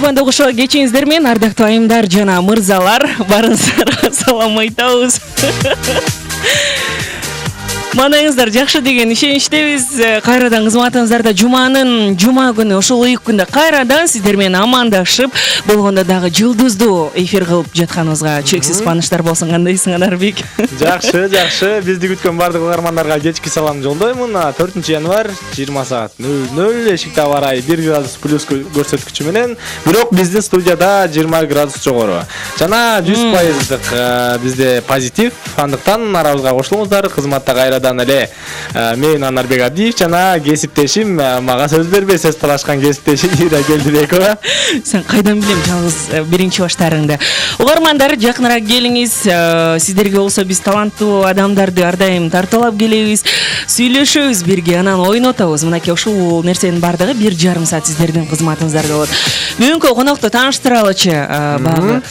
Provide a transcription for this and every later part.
Тубанда кошо кечиңиздер менен ардактуу айымдар жана мырзалар, барыңыздарга салам айтабыз. Манаңыздар жакшы деген ишеничтебиз. Кайрадан кызматыңыздарда жума күнү ошол ыйык күндө кайрадан сиздер менен амандашып, болгондо дагы жылдыздуу эфир кылып жатканыбызга чексиз кубанычтар болсун. Кандайсың Анарбек? Жакшы. Бизди күткөн бардык угармандарга кечки салам жолдоймун. 4-январь 20 саат 00 эшикте аба ырайы 1 градус плюс көрсөткүчү менен, бирок биздин студияда 20 градус жогору. Жана 100% бизде позитив. Андыктан арабызга кошулуңуздар. Кызматта кайрадан эле мен Анарбек Абдиев жана кесиптешим, мага сөз бербей сөз талашкан кесиптешим Ира Келдибекова. Сен кайдан билем жалгыз биринчи баштарыңды. Угармандар, жакыныраак келиңиз. Сиздерге болсо биз таланттуу адамдарды ар дайым тартуулап келебиз. Сүйлөшөбүз бирге, анан ойнотобуз. Мынакей ушул нерсенин бардыгы 1,5 саат сиздердин кызматыңыздарда болот. Бүгүнкү конокту тааныштыралычы. Багы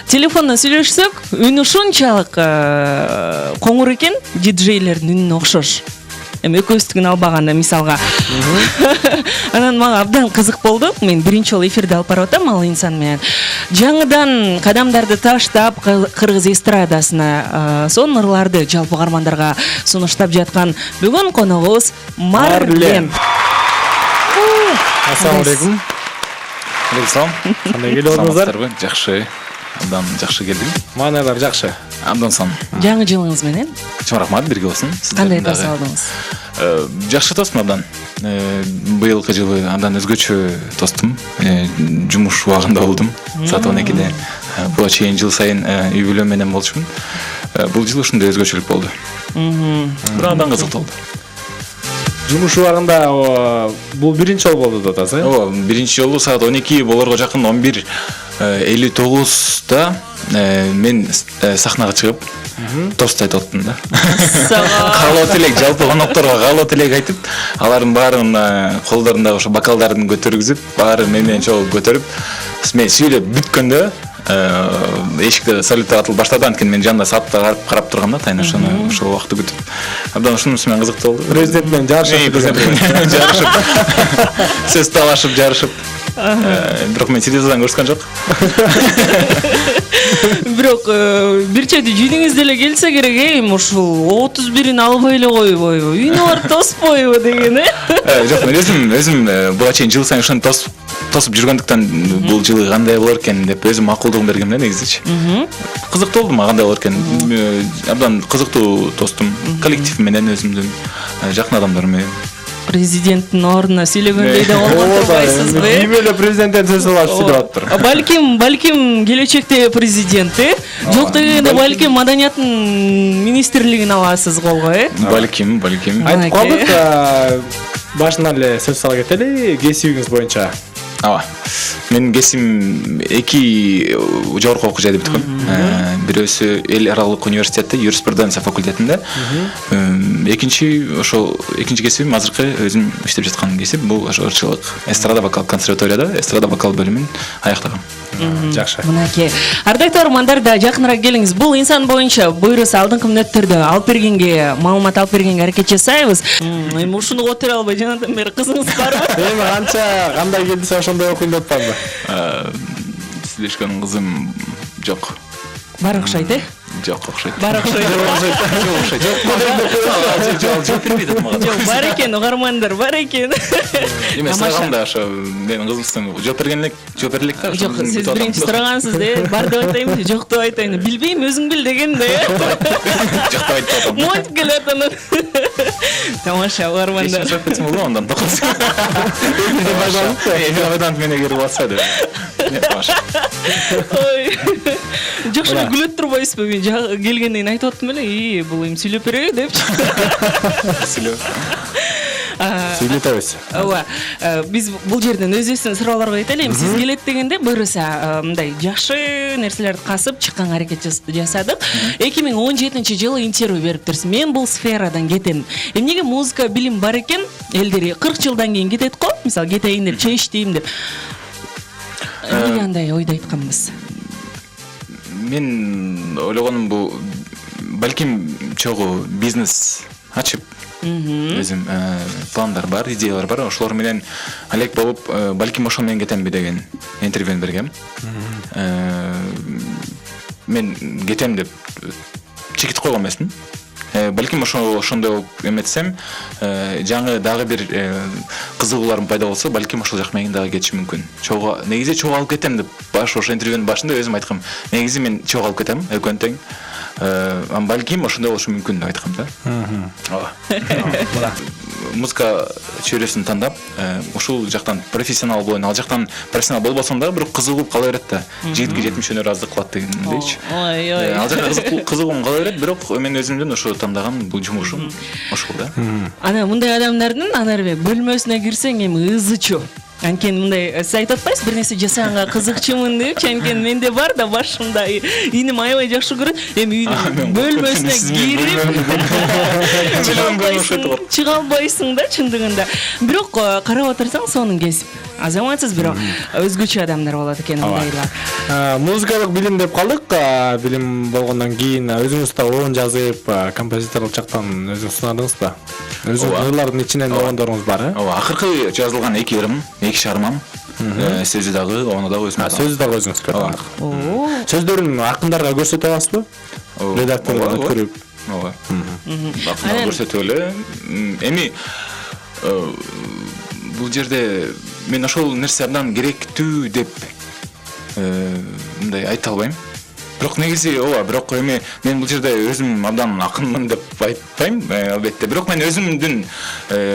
телефондон сүйлөшсөк, үнү ушунчалык коңур экен, диджейлердин үнүнө окшош. Эми экөөбүздүкүн албаганда мисалга. Анан мага абдан кызык болду. Мен биринчи жолу эфирде алып барып атам ал инсан менен. Жаңыдан кадамдарды таштап кыргыз эстрадасына сонун ырларды жалпы угармандарга сунуштап жаткан бүгүн коногубуз Марлен. Ассаламу алейкум. Алейкум. Кандай келиңиздер? Жакшы. Абдан жакшы келдим. Маанайлар жакшы. Абдан сон. Жаңы жылыңыз менен Чоң рахмат, бирге болсун. кандай тосуп алдыңыз? Жакшы тостум абдан. Быйылкы жылы абдан өзгөчө тостум. Жумуш убагында болдум. Саат 12-де. Буга чейин жыл сайын үй бүлө менен болчумун. Бул жыл ушундай өзгөчөлүк болду. Бирок абдан кызыктуу болду. Жумуш убагында бул биринчи жолу болду да таза? Ооба, биринчи жолу саат 12 болорго жакын 11:59 мен сахнага чыгып тост айтып аттым да. Каалоо тилек, жалпы конокторго каалоо тилек айтып, алардын баарын колдорундагы ошо бокалдарын көтөргүзүп, баары мен менен чогуу көтөрүп, мен сүйлөп бүткөндө эшикте салюттар атылып баштады. Анткени мен жанында саатта карап тургам да, тайына ошону ошол убакытты күтүп. Абдан ушунусу менен кызыктуу болду. Президент менен жарышып, сөз талашып, жарышып. Бирок мен телевизордон көрүшкөн жок. Бирок бир чети жүйдүңүз деле келсе керек, эми ушул 31-ин албай эле койбойбу, үйүнө барып тоспойбу деген, Жок, мен өзүм буга чейин жыл сайын ушуну тосуп жүргөндүктөн бул жылы кандай болор экен деп өзүм макулдугун бергем да негизичи. Кызыктуу болду мага, кандай болор экен. Абдан кызыктуу тостум. Коллектив менен өзүмдүн жакын адамдар менен. Президенттин ордуна сүйлөгөндөй да болмой турбайсызбы? Ким эле президенттен сөз алып сүйлөп атыптыр. Балким келечекте президент, жок дегенде балким маданияттын министрлигин аласыз колго, Балким. Айтып калдык, башынан эле сөз сала кетели, кесибиңиз боюнча. Ооба. Мен кесим 2 жогорку окуу жайды бүткөм. Бирөөсү эл аралык университетте юриспруденция факультетинде. Экинчи кесибим азыркы өзүм иштеп жаткан кесип, бул ырчылык. Эстрада вокал консерваторияда эстрада вокал бөлүмүн аяктагам. Жакшы. Мынакей. Ардактуу угармандар, да жакыныраак келиңиз. Бул инсан боюнча буйруса алдыңкы мүнөттөрдө алып бергенге, маалымат алып бергенге аракет жасайбыз. Эми ушуну которо албай жанадан бери кызыңыз барбы? Эми канча кандай келдисе ошондой окуйм деп атпамбы? Сүйлөшкөн кызым жок. Бар окшойт, Жок окшойт. Бар окшойт. Жок бербейт мага. Жок, бар экен, угармандар, бар экен. Эме сураганда ошо менин кызымсың жооп бергенлек, жооп берлик да. Жок, сиз биринчи сурагансыз, бар деп айтайын, жок деп айтайын. Билбейм, өзүң бил деген да. Жок деп айтып атам. Монт келет анан. Тамаша, угармандар. Эшин сөп кетсем болду андан токос. Эфирден менен келип атса деп. Ой. Жок, шуну күлөт турбайсызбы? Мен келгенден айтып аттым эле, бул эми сүйлөп береби депчи. Сүйлөтөбүз. Ооба. Биз бул жерден өзүбүздүн суроолорго кетели. Сиз келет дегенде буюрса мындай жакшы нерселерди касып чыкканга аракет жасадык. 2017-жылы интервью бериптирсиз. Мен бул сферадан кетем. Эмнеге музыка билим бар экен? Элдери 40 жылдан кийин кетет го. Мисалы кетейин деп, чечтейм деп. Эмнеге андай ойду айтканбыз? Мен ойлогонум бул балким чогуу бизнес ачып өзүм пландар бар, идеялар бар. Ошолор менен алек болуп, балким ошол менен кетемби деген интервью бергем. Мен кетем деп чекит койгон эмесмин. Балким ошондой болуп эметсем, жаңы дагы бир кызыгууларым пайда болсо, балким ошол жак менен дагы кетишим мүмкүн. Негизи чогуу алып кетем деп ошо интервьюнун башында өзүм айткам. Негизи мен чогуу алып кетем, экөөнү тең. Балким ошондой болушу мүмкүн деп айткам да. Музыка чөйрөсүн тандап, ушул жактан профессионал болоюн, ал жактан профессионал болбосом дагы бирок кызыгып кала берет да. Жигитке жетимиш өнөр аздык кылат дегендейчи. Ал жакка кызыгуум кала берет, бирок мен өзүмдүн ошо тандаган бул жумушум ошол да. Ана мындай адамдардын Анарбек бөлмөсүнө кирсең эми ызычу. Анкен мындай сиз айтып атпайсыз, бир нерсе жасаганга кызыкчумун депчи, анкен менде бар да башымда иним аябай жакшы көрөт. Эми үйдүн бөлмөсүнө кирип чыга албайсың да чындыгында. Бирок карап отурсаң сонун кесип. Азаматсыз, бирок өзгөчө адамдар болот экен мындайлар. Музыкалык билим деп калдык. Билим болгондон кийин өзүңүз да оон жазып, композиторлук жактан өзүңүз сунадыңызбы? Өзүңүз ырлардын ичинен оондоруңуз бар, Ооба, акыркы жазылган 2 ырым, 2 чыгармам. Сөзү дагы, оны дагы өзүм. Сөзү дагы өзүңүз көрдүңүз. Сөздөрүн акындарга көрсөтө аласызбы? Редакторго өткөрүп. Ооба. Акындарга көрсөтүп эле. Эми бул жерде мен ошол нерсе абдан керектүү деп мындай айта албайм. Бирок негизи ооба, бирок эми мен бул жерде өзүм абдан акынмын деп айтпайм, албетте. Бирок мен өзүмдүн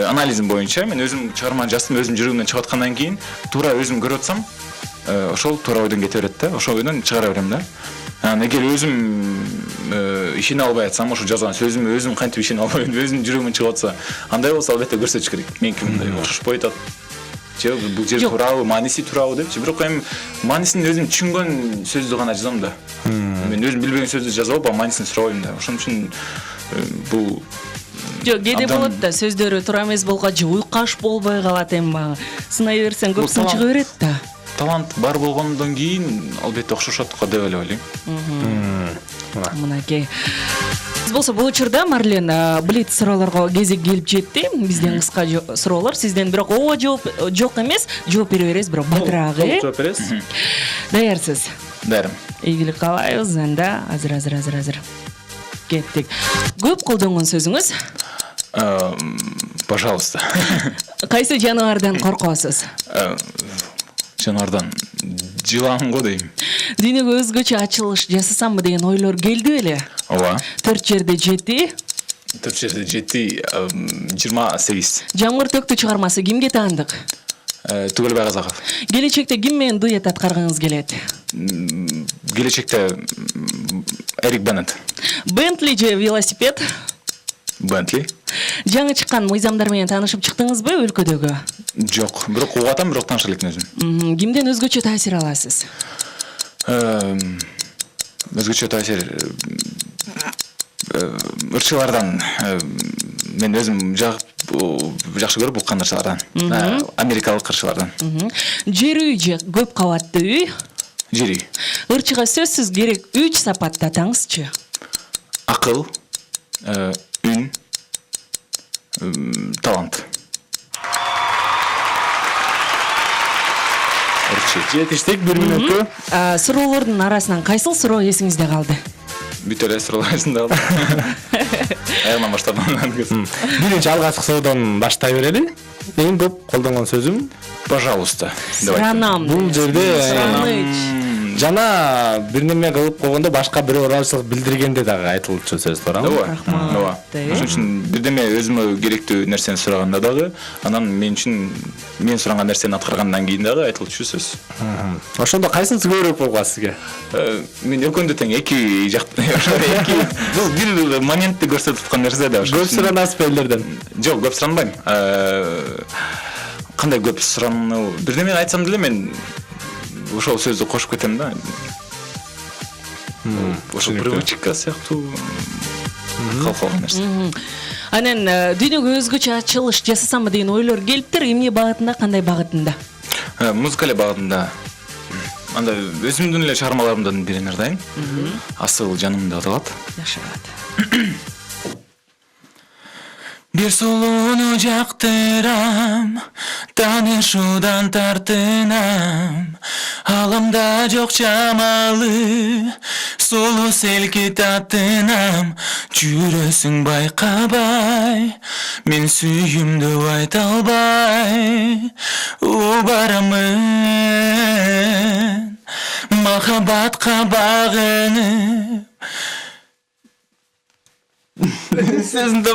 анализим боюнча, мен өзүм чыгарма жаздым, өзүм жүрөгүмдөн чыгып аткандан кийин туура өзүм көрүп атсам, ошол туура ойдон кете берет да, ошол ойдон чыгара берем да. Эгер өзүм ишине албай атсам, ошо жазган сөзүм өзүм кантип ишине албай, өзүм жүрөгүмөн чыгып атса, андай болсо албетте көрсөтүш керек. Меники мындай окшошпой атат. Же бул жер туурабы, мааниси туурабы депчи. Бирок эми маанисин өзүм түшүнгөн сөздү гана жазам да. Мен өзүм билбеген сөздү жазып алып, маанисин сурабайм да. Ошон үчүн бул жок, кээде болот да, сөздөрү туура эмес болгачу, уйкаш болбой калат эми багы. Сынай берсең көп сын чыга берет да. Талант бар болгондон кийин албетте окшошот деп эле ойлойм. Мынакей. Болсо бул учурда Марлен блиц суроолорго кезек келип жетти. Бизден кыска суроолор, сизден бирок ооба жок эмес, жооп бере бересиз, бирок батыраак. Жооп бересиз. Даярсыз? Даярым. Ийгилик каалайбыз, анда азыр. Кеттик. Көп колдонгон сөзүңүз? Пожалуйста. Кайсы жаныбардан коркосуз? Жаныбардан жыланго дейм. Дүйнөгө өзгөчө ачылыш жасасамбы деген ойлор келди беле? Ооба. 4 жерде жети. 4 жерде жети, 28. Жамгыр төктү чыгармасы кимге таандык? Түгөлбай Казаков. Келечекте ким менен дуэт аткаргыңыз келет? Келечекте Эрик Беннет. Бентли же велосипед? Бентли. Жаңы чыккан мыйзамдар менен таанышып чыктыңызбы өлкөдөгү? Жок, бирок угуп атам, бирок тааныша элекмин өзүм. Кимден өзгөчө таасир аласыз? Өзгөчө таасир ырчылардан мен өзүм жакшы көрүп уккан ырчылардан. Америкалык ырчылардан. Жер үй же көп кабаттуу үй? Жер үй. Ырчыга сөзсүз керек 3 сапаттатаңызчы. Акыл, үн, талант. Жетиштик 1 мүнөткө. Суроолордун арасынан кайсыл суроо эсиңизде калды? Бүт эле суроолор эсимде калды. Аягынан баштадым. Биринчи алгачкы суроодан баштай берели. Эң көп колдонгон сөзүм пожалуйста. Сұранам. Бул жерде жана бир неме кылып койгондо башка бирөө ыраазычылык билдиргенде дагы айтылчу сөз туурабы? Ооба. Ошон үчүн бирдеме өзүмө керектүү нерсени сураганда дагы, анан мен үчүн мен сураган нерсени аткаргандан кийин дагы айтылчу сөз. Ошондо кайсынысы көбүрөөк болгон сизге? Мен экөөндө тең эки жакты. Бул бир моментти көрсөтүп аткан нерсе да. Көп суранасызбы элдерден? Жок, көп суранбайм. Кандай көп сурануу? Бирдеме айтсам деле мен ошол сөздү кошуп кетем да. Ошол привычка сыяктуу калкалган нерсе. Анан дүйнөгө өзгөчө ачылыш жасасамбы деген ойлор келиптир. Эмне багытында, кандай багытында? Музыка эле багытында. Анда өзүмдүн эле чыгармаларымдан бирин ырдайм. Асыл жаным деп аталат. Жакшы калат. Bir suluну жактырам, таанышуудан тартынам. Аламда жок чамалы, сулуу селки татынам. Жүрөсүң байкабай, мен сүйүмдү айта албай. Барамын махабатка багынып. Сезімді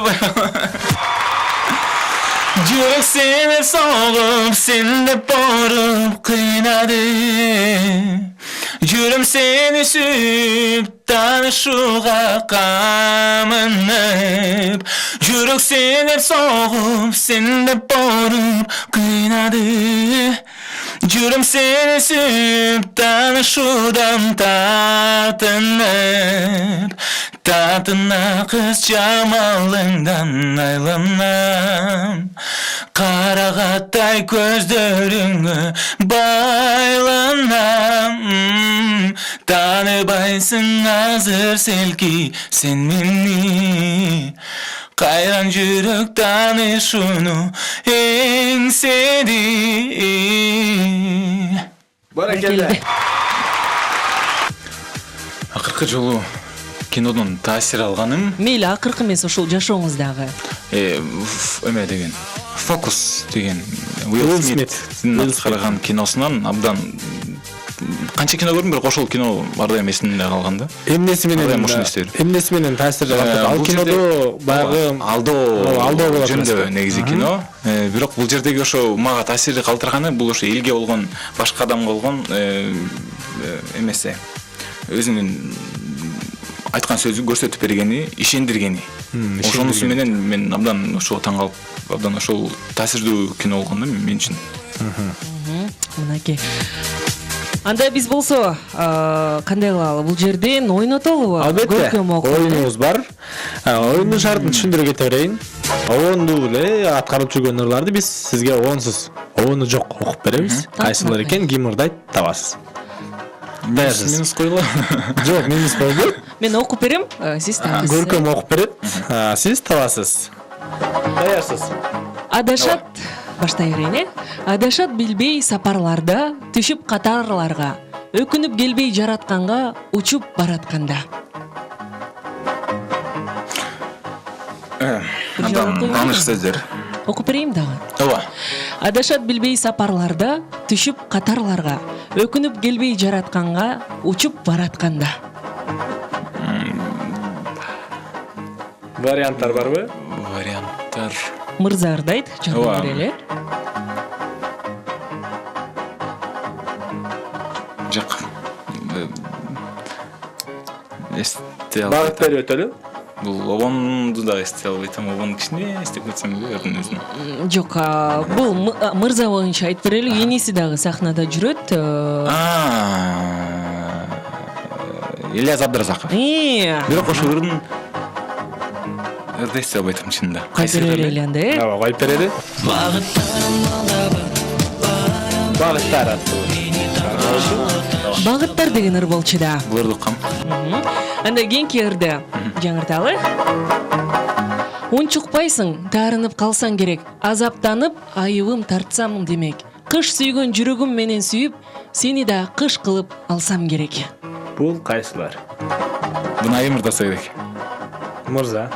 жүрек сені соғып, сені бұрып қинады. Жүрім сені сүйіп, танышуға қамынып. Жүрек сені соғып, сені бұрып қинады. Жүрім сені сүйіп, танышудан тартынып. Татына қыз жамалыңдан айланам. Қарағаттай көздеріңе байланам. Таныбайсың азыр селки сен мени. Қайран жүрек танышуну еңседи. Баракелде. Акыркы жолу кинодон таасир алганым. Мейли акыркы эмес, ушул жашооңуздагы. Эме деген. Фокус деген Уилл Смиттин аткарган киносунан абдан канча кино көрдүм, бирок ошол кино барды эмесинде калган да. Эмнеси менен таасир жагат? Ал кинодо баягы алдоо жөнүндө негизи кино. Бирок бул жердеги ошо мага таасир калтырганы бул ошо элге болгон, башка адамга болгон эмеси. Өзүнүн айткан сөзүн көрсөтүп бергени, ишендиргени. Ошонусу менен мен абдан ошого таң калып, абдан ошол таасирдүү кино болгон да мен үчүн. Мынакей. Анда биз болсо кандай кылалы, бул жерден ойнотолубу? Албетте, оюнубуз бар. Оюндун шартын түшүндүрө кете берейин. Обонду эле аткарып жүргөн ырларды биз сизге обонсуз, обону жок окуп беребиз. Кайсылар экен, ким ырдайт табасыз. Минус койгула. Жок, минус койбойт. Мен окуп берем, сиз табасыз. Көркөм окуп берет, сиз табасыз. Даярсыз. Адашат, баштай берейин, Адашат билбей сапарларда, түшүп катарларга, өкүнүп келбей жаратканга, учуп баратканда. Абдан тааныш сөздөр. Окуп берейин дагы. Ооба. Адашат билбей сапарларда, түшүп катарларга, өкүнүп келбей жаратканга, учуп баратканда. Варианттар барбы? Варианттар. Мырза ырдайт, жардам берели. Жок. Эсте албайт. Багыт берип өтөлү. Бул обонду да эсте албайт, обонду кичине эстеп кетсем өзүн өзүн. Жок, бул мырза боюнча айтып берели, эниси дагы сахнада жүрөт. Ильяс Абдыразаков. Бирок ошол ырдын эсте албайтым чынында. Кайсы берели анда, Ооба, коюп берели. Багыттар аттуу. Багыттар деген ыр болчу да. Булардыккам. Анда кийинки ырды жаңырталы. Унчукпайсың, таарынып калсаң керек. Азаптанып, айыбым тартсам демек. Кыш сүйгөн жүрөгүм менен сүйүп, сени да кыш кылып алсам керек. Бул кайсылар? Буну айым ырдаса керек. Мырза.